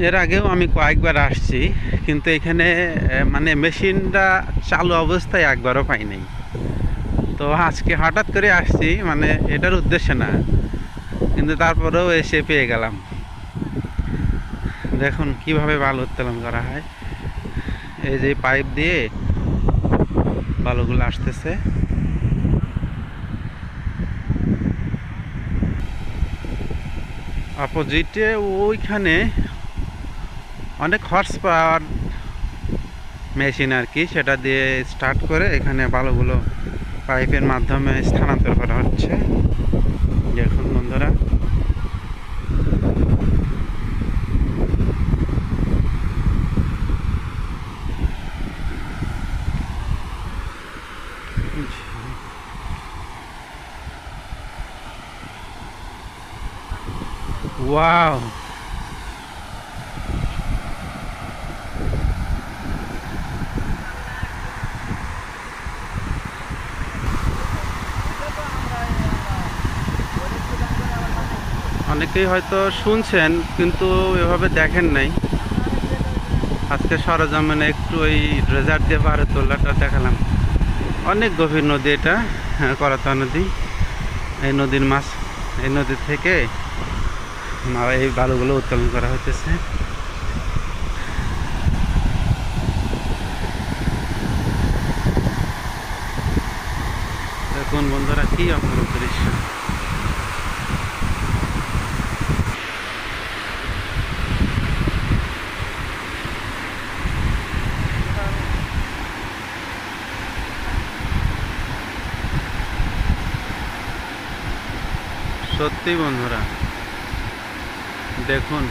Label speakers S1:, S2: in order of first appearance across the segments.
S1: এর আগেও আমি কয়েকবার আসছি, কিন্তু এখানে মানে মেশিনটা চালু অবস্থায় একবারও পাই নাই। তো আজকে হঠাৎ করে আসছি, মানে এটার উদ্দেশ্যে না, কিন্তু তারপরেও এসে পেয়ে গেলাম। দেখুন কিভাবে বালু উত্তোলন করা হয়। এই যে পাইপ দিয়ে বালুগুলো আসতেছে। অপোজিটে ওইখানে অনেক হর্স পাওয়ার মেশিন আর কি, সেটা দিয়ে স্টার্ট করে এখানে বালুগুলো পাইপের মাধ্যমে স্থানান্তর করা হচ্ছে। দেখুন বন্ধুরা, ওয়াও, অনেকেই হয়তো শুনছেন কিন্তু এভাবে দেখেন নাই। আজকে সরজমিনে একটু ওই ড্রেজার দিয়ে পাহাড়ে তোলাটা দেখালাম। অনেক গভীর নদী এটা, হ্যাঁ, করতোয়া নদী। এই নদীর মাছ, এই নদী থেকে এই বালুগুলো উত্তোলন করা হইতেছে। দেখুন বন্ধুরা, কি অপরূপ দৃশ্য। সত্যি বন্ধুরা, দেখুন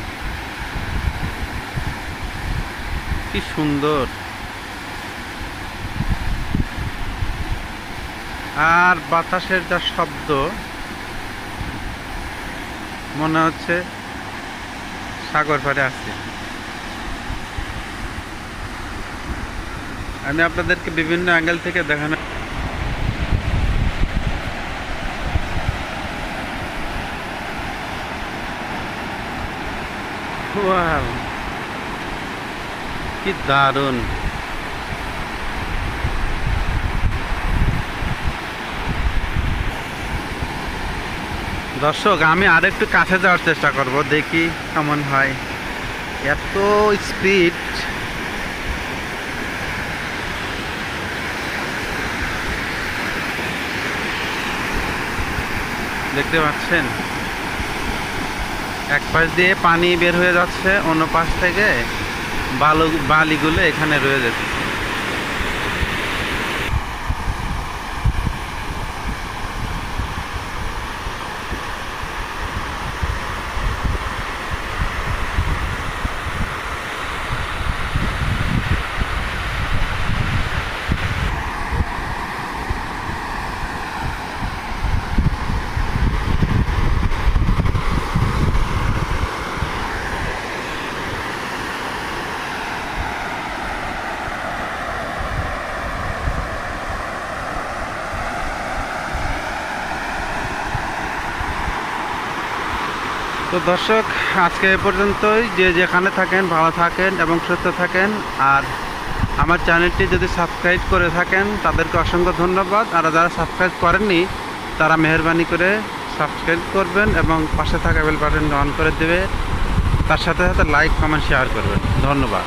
S1: কি সুন্দর। আর বাতাসের যা শব্দ, মনে হচ্ছে সাগর পাড়ে আছি। আমি আপনাদেরকে বিভিন্ন অ্যাঙ্গেল থেকে দেখানো। ওয়াও, কি দারুণ। দর্শক, আমি আরেকটু কাছে যাওয়ার চেষ্টা করব, দেখি কেমন হয়। এত স্পিড, দেখতে পাচ্ছেন। এক পাশ দিয়ে পানি বের হয়ে যাচ্ছে, অন্য পাশ থেকে বালিগুলো এখানে রয়ে যাচ্ছে। তো দর্শক, আজকে এ পর্যন্তই। যে যেখানে থাকেন ভালো থাকেন এবং সুস্থ থাকেন। আর আমার চ্যানেলটি যদি সাবস্ক্রাইব করে থাকেন তাদেরকে অসংখ্য ধন্যবাদ। আর যারা সাবস্ক্রাইব করেননি তারা মেহরবানি করে সাবস্ক্রাইব করবেন এবং পাশে থাকা বেল বাটন অন করে দেবে। তার সাথে সাথে লাইক, কমেন্ট, শেয়ার করবেন। ধন্যবাদ।